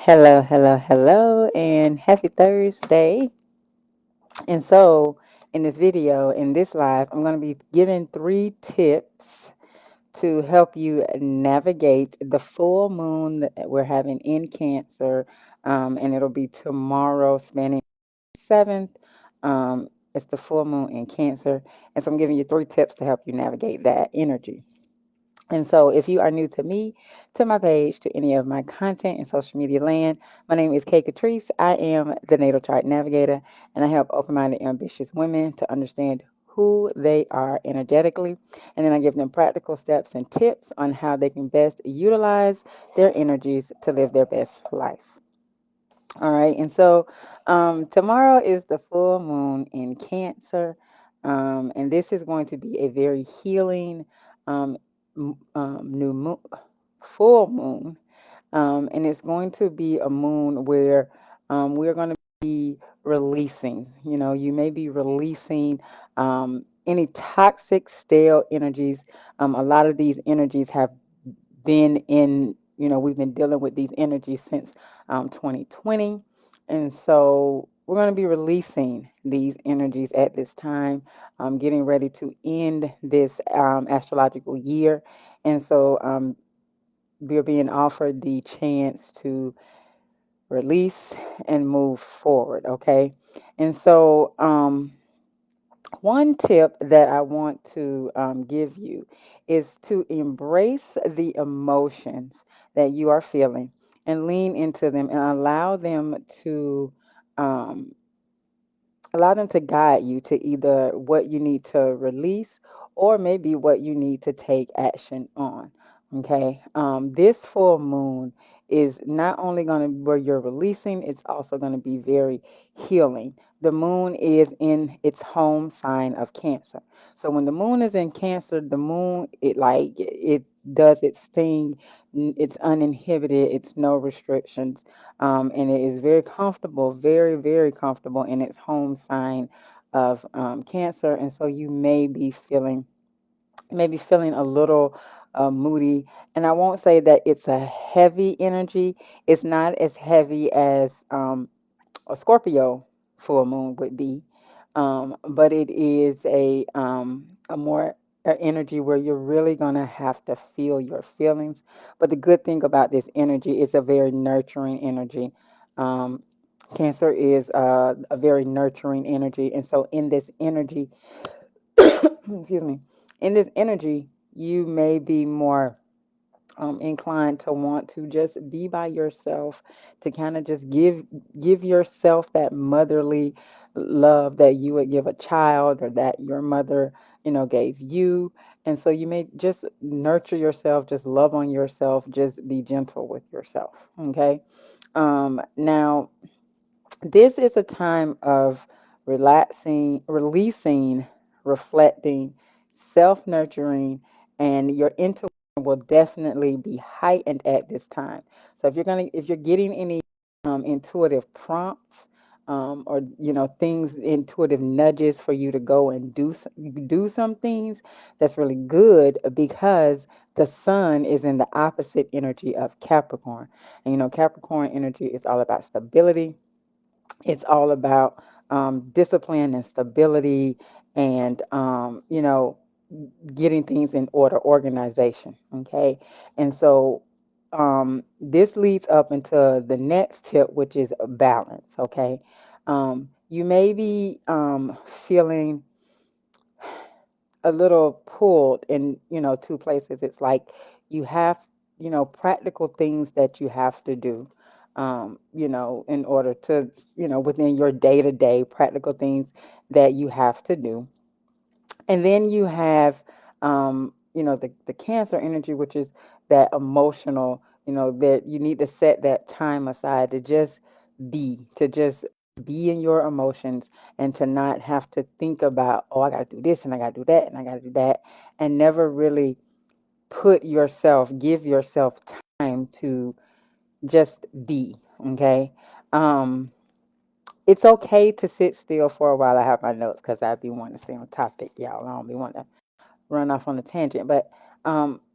Hello, hello, hello, and happy Thursday. And so, in this video, in this live, I'm going to be giving 3 tips to help you navigate the full moon that we're having in Cancer. And it'll be tomorrow, spanning 7th. It's the full moon in Cancer. And so, I'm giving you 3 tips to help you navigate that energy. And so, if you are new to me, to my page, to any of my content in social media land, my name is Kay Catrice. I am the Natal Chart Navigator, and I help open minded, ambitious women to understand who they are energetically. And then I give them practical steps and tips on how they can best utilize their energies to live their best life. All right. And so, tomorrow is the full moon in Cancer. And this is going to be a very healing um, new moon, full moon. And it's going to be a moon where we're going to be releasing. You may be releasing any toxic, stale energies. A lot of these energies have been in, we've been dealing with these energies since 2020. And so we're going to be releasing these energies at this time, getting ready to end this astrological year. And so we're being offered the chance to release and move forward. Okay. And so, one tip that I want to give you is to embrace the emotions that you are feeling and lean into them and um, allow them to guide you to either what you need to release or maybe what you need to take action on. Okay. This full moon is not only going to where you're releasing, it's also going to be very healing. The moon is in its home sign of Cancer. So when the moon is in Cancer, the moon, it does its thing. It's uninhibited. It's no restrictions, and it is very comfortable, very, very comfortable in its home sign of Cancer. And so you may be feeling a little moody. And I won't say that it's a heavy energy. It's not as heavy as a Scorpio full moon would be, but it is a more energy where you're really going to have to feel your feelings. But the good thing about this energy is a very nurturing energy. Um, Cancer is a very nurturing energy, and so in this energy, excuse me, in this energy, you may be more inclined to want to just be by yourself, to kind of just give yourself that motherly love that you would give a child or that your mother, gave you. And so you may just nurture yourself, just love on yourself, just be gentle with yourself. Okay. Now this is a time of relaxing, releasing, reflecting, self nurturing, and your intuition will definitely be heightened at this time. So if you're getting any intuitive prompts, or things, intuitive nudges for you to go and do some things, that's really good because the sun is in the opposite energy of Capricorn. And Capricorn energy is all about stability, it's all about discipline and stability and, getting things in order, organization. Okay. And so this leads up into the next tip, which is balance. Okay. You may be feeling a little pulled in, 2 places. It's like you have, practical things that you have to do, in order to, within your day to day, practical things that you have to do. And then you have, the Cancer energy, which is that emotional, that you need to set that time aside to just be in your emotions and to not have to think about, oh, I got to do this and I got to do that and I got to do that, and never really give yourself time to just be. Okay. Um, it's okay to sit still for a while. I have my notes because I be wanting to stay on topic, y'all. I don't be wanting to run off on a tangent, but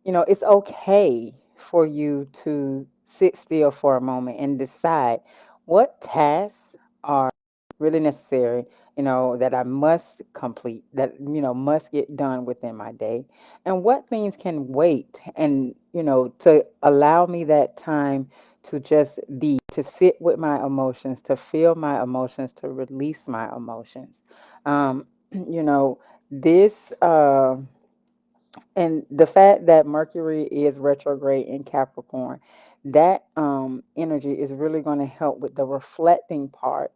it's okay for you to sit still for a moment and decide what tasks are really necessary, that I must complete, that, must get done within my day, and what things can wait, and, to allow me that time to just be, to sit with my emotions, to feel my emotions, to release my emotions. You know, this. And the fact that Mercury is retrograde in Capricorn, that energy is really going to help with the reflecting part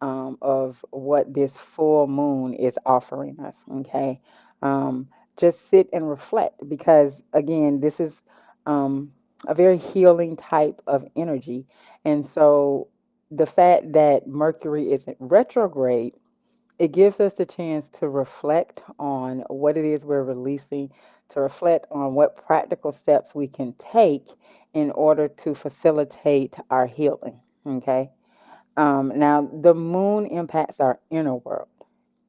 of what this full moon is offering us. Okay. Um, just sit and reflect because, again, this is a very healing type of energy. And so the fact that Mercury is retrograde, it gives us the chance to reflect on what it is we're releasing, to reflect on what practical steps we can take in order to facilitate our healing. Okay. Now, the moon impacts our inner world.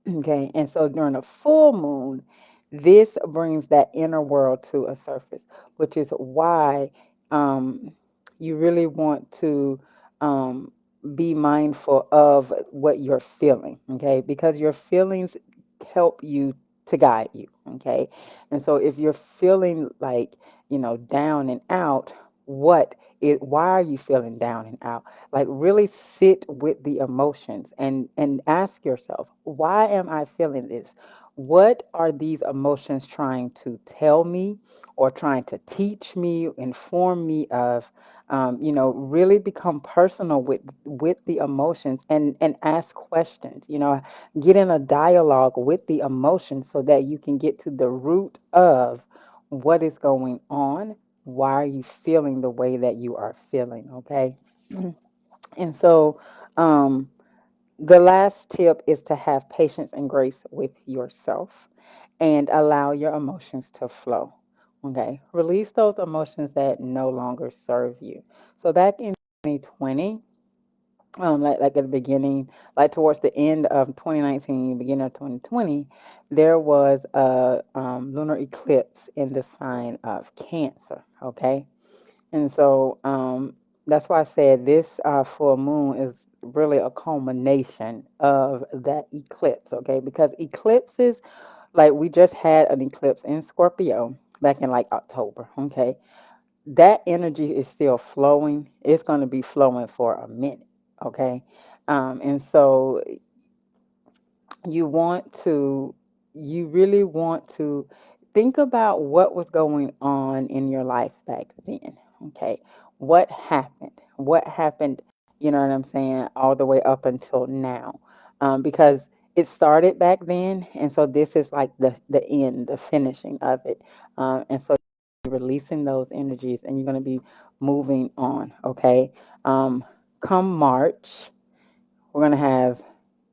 Okay, and so during a full moon, this brings that inner world to a surface, which is why um, you really want to um, be mindful of what you're feeling, okay? Because your feelings help you to guide you, okay? And so if you're feeling like, down and out, why are you feeling down and out? Like really sit with the emotions and ask yourself, why am I feeling this? What are these emotions trying to tell me or trying to teach me, inform me of? Really become personal with the emotions and ask questions. Get in a dialogue with the emotions so that you can get to the root of what is going on. Why are you feeling the way that you are feeling? Okay. And so, um, the last tip is to have patience and grace with yourself and allow your emotions to flow. Okay. Release those emotions that no longer serve you. So, back in 2020, like at the beginning, like towards the end of 2019, beginning of 2020, there was a lunar eclipse in the sign of Cancer. Okay. And so that's why I said this full moon is really a culmination of that eclipse, okay? Because eclipses, like we just had an eclipse in Scorpio back in like October, okay? That energy is still flowing. It's going to be flowing for a minute, okay? And so you want to you really want to think about what was going on in your life back then. Okay, what happened, you know what I'm saying, all the way up until now, because it started back then, and so this is like the end, the finishing of it. And so you're releasing those energies and you're going to be moving on. Okay. Come March, we're going to have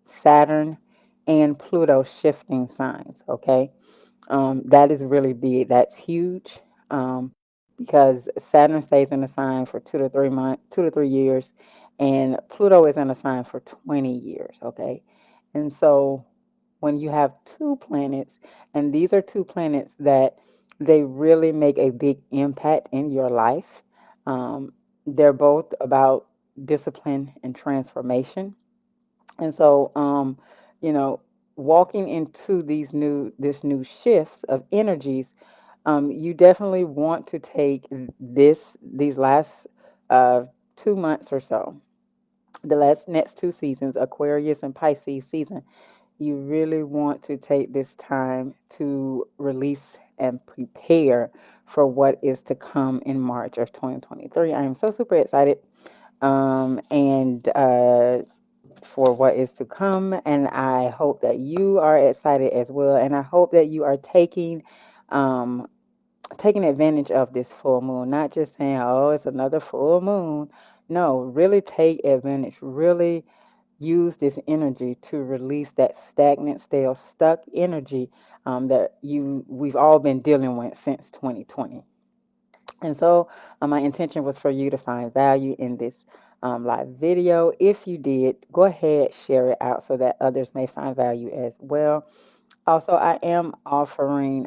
Saturn and Pluto shifting signs. Okay, that is really big. That's huge, because Saturn stays in a sign for 2 to 3 months, 2 to 3 years, and Pluto is in a sign for 20 years. Okay, and so when you have two planets, and these are two planets that they really make a big impact in your life. They're both about discipline and transformation, and so, you know, walking into this new shifts of energies, you definitely want to take these last 2 months or so, the last next two seasons, Aquarius and Pisces season. You really want to take this time to release and prepare for what is to come in March of 2023. I am so super excited. And for what is to come. And I hope that you are excited as well. And I hope that you are um, taking advantage of this full moon, not just saying, oh, it's another full moon. No, really take advantage. Really use this energy to release that stagnant, stale, stuck energy that we've all been dealing with since 2020. And so, my intention was for you to find value in this live video. If you did, go ahead, share it out so that others may find value as well. Also, I am offering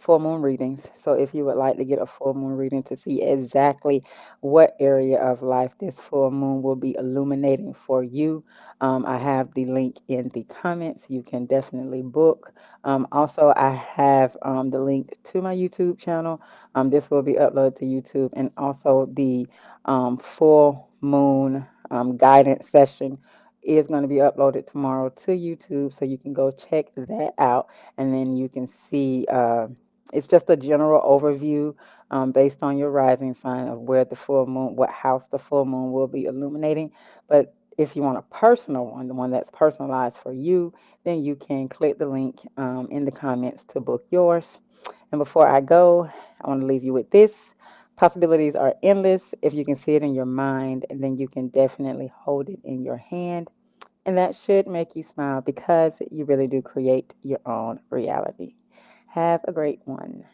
full moon readings. So if you would like to get a full moon reading to see exactly what area of life this full moon will be illuminating for you, I have the link in the comments. You can definitely book. Also, I have the link to my YouTube channel. This will be uploaded to YouTube, and also the full moon guidance session is going to be uploaded tomorrow to YouTube, so you can go check that out, and then you can see. It's just a general overview based on your rising sign of where the full moon, what house the full moon will be illuminating. But if you want a personal one, the one that's personalized for you, then you can click the link in the comments to book yours. And before I go, I want to leave you with this. Possibilities are endless. If you can see it in your mind, and then you can definitely hold it in your hand. And that should make you smile because you really do create your own reality. Have a great one.